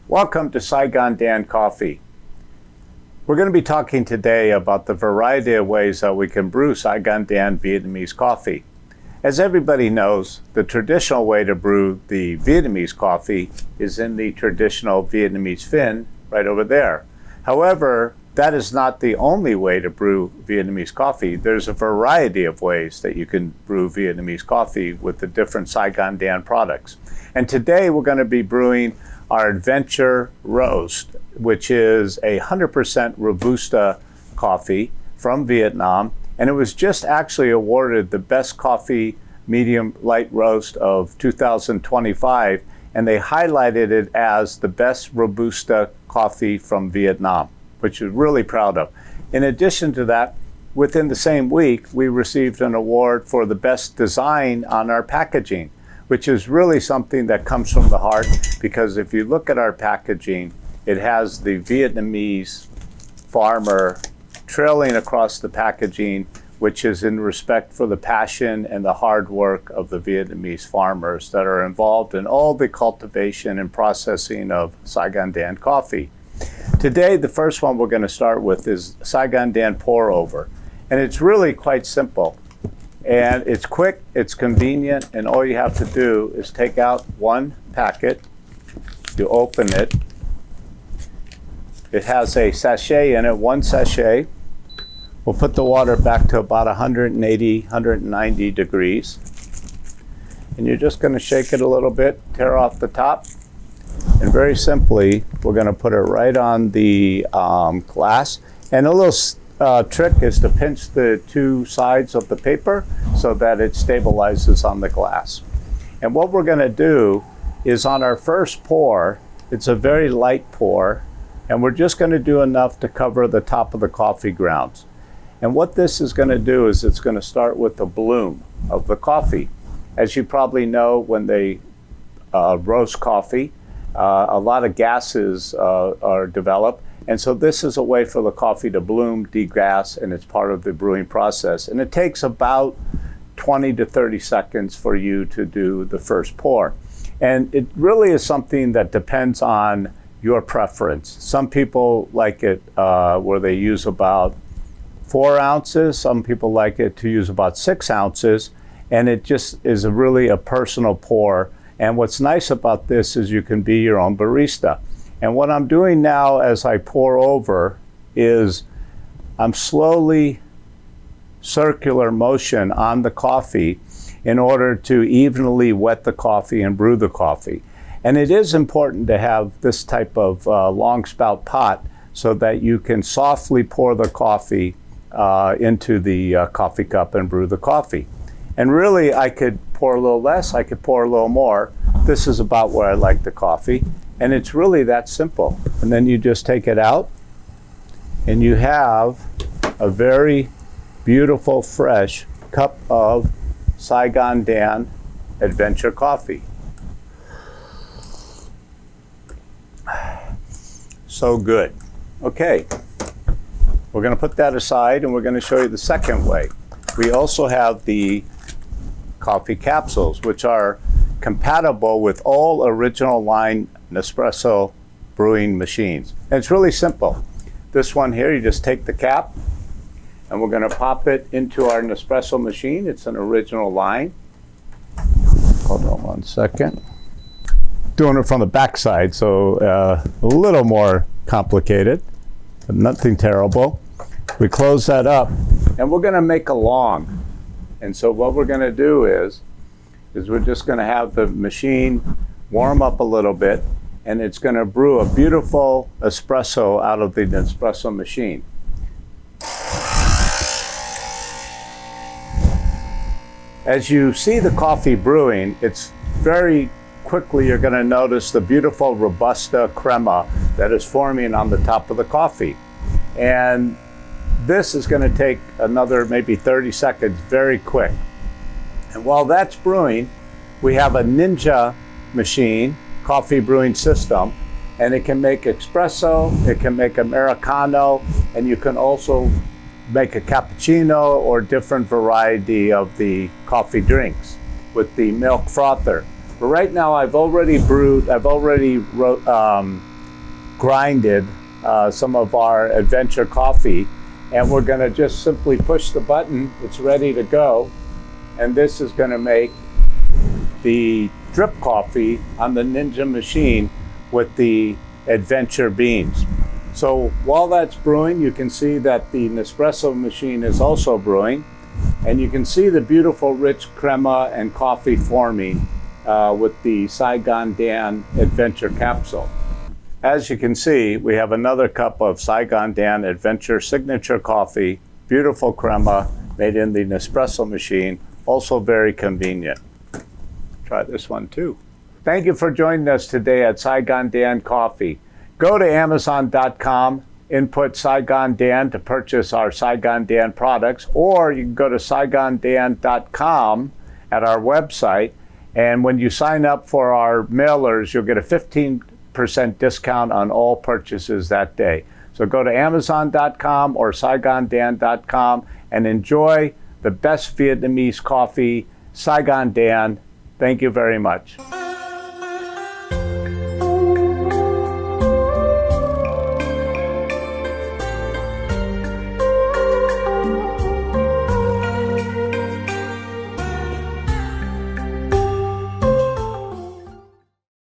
Welcome to SAIGONDAN Coffee. We're going to be talking today about the variety of ways that we can brew SAIGONDAN Vietnamese coffee. As everybody knows, the traditional way to brew the Vietnamese coffee is in the traditional Vietnamese fin right over there. However, that is not the only way to brew Vietnamese coffee. There's a variety of ways that you can brew Vietnamese coffee with the different SAIGONDAN products. And today we're going to be brewing our Adventure Roast, which is a 100% Robusta coffee from Vietnam. And it was just actually awarded the best coffee medium light roast of 2025. And they highlighted it as the best Robusta coffee from Vietnam, which we're really proud of. In addition to that, within the same week, we received an award for the best design on our packaging, which is really something that comes from the heart, because if you look at our packaging, it has the Vietnamese farmer trailing across the packaging, which is in respect for the passion and the hard work of the Vietnamese farmers that are involved in all the cultivation and processing of SAIGONDAN coffee. Today, the first one we're going to start with is SAIGONDAN pour over. And it's really quite simple. And it's quick, it's convenient, and all you have to do is take out one packet, you open it. It has a sachet in it, one sachet. We'll put the water back to about 180, 190 degrees. And you're just going to shake it a little bit, tear off the top. And very simply, we're going to put it right on the glass. And a little trick is to pinch the two sides of the paper so that it stabilizes on the glass. And what we're going to do is on our first pour, it's a very light pour, and we're just going to do enough to cover the top of the coffee grounds. And what this is going to do is it's going to start with the bloom of the coffee. As you probably know, when they roast coffee, a lot of gases are developed. And so this is a way for the coffee to bloom, degas, and it's part of the brewing process. And it takes about 20 to 30 seconds for you to do the first pour. And it really is something that depends on your preference. Some people like it where they use about 4 ounces. Some people like it to use about 6 ounces. And it just is really a personal pour. And what's nice about this is you can be your own barista. And what I'm doing now as I pour over is I'm slowly circular motion on the coffee in order to evenly wet the coffee and brew the coffee. And it is important to have this type of long spout pot so that you can softly pour the coffee into the coffee cup and brew the coffee. And really, I could pour a little less, I could pour a little more. This is about where I like the coffee. And it's really that simple. And then you just take it out and you have a very beautiful, fresh cup of SAIGONDAN Adventure Coffee. So good. Okay, we're going to put that aside and we're going to show you the second way. We also have the coffee capsules, which are compatible with all original line Nespresso brewing machines. And it's really simple. This one here, you just take the cap and we're going to pop it into our Nespresso machine. It's an original line. Hold on one second. Doing it from the back side, so a little more complicated, but nothing terrible. We close that up and we're going to make a long. And so what we're going to do is we're just going to have the machine warm up a little bit, and it's going to brew a beautiful espresso out of the Nespresso machine. As you see the coffee brewing, it's very quickly you're going to notice the beautiful Robusta crema that is forming on the top of the coffee. And this is going to take another maybe 30 seconds, very quick. And while that's brewing, we have a Ninja machine, coffee brewing system, and it can make espresso, it can make Americano, and you can also make a cappuccino or different variety of the coffee drinks with the milk frother. But right now I've already grinded some of our Adventure Coffee, and we're going to just simply push the button. It's ready to go, and this is going to make the drip coffee on the Ninja machine with the Adventure beans. So while that's brewing, you can see that the Nespresso machine is also brewing, and you can see the beautiful rich crema and coffee forming with the SAIGONDAN Adventure Capsule. As you can see, we have another cup of SAIGONDAN Adventure Signature Coffee, beautiful crema made in the Nespresso machine, also very convenient. Try this one too. Thank you for joining us today at SAIGONDAN Coffee. Go to Amazon.com, input SAIGONDAN to purchase our SAIGONDAN products, or you can go to SAIGONDAN.com at our website, and when you sign up for our mailers, you'll get a 15% discount on all purchases that day. So go to Amazon.com or SAIGONDAN.com and enjoy the best Vietnamese coffee, SAIGONDAN. Thank you very much.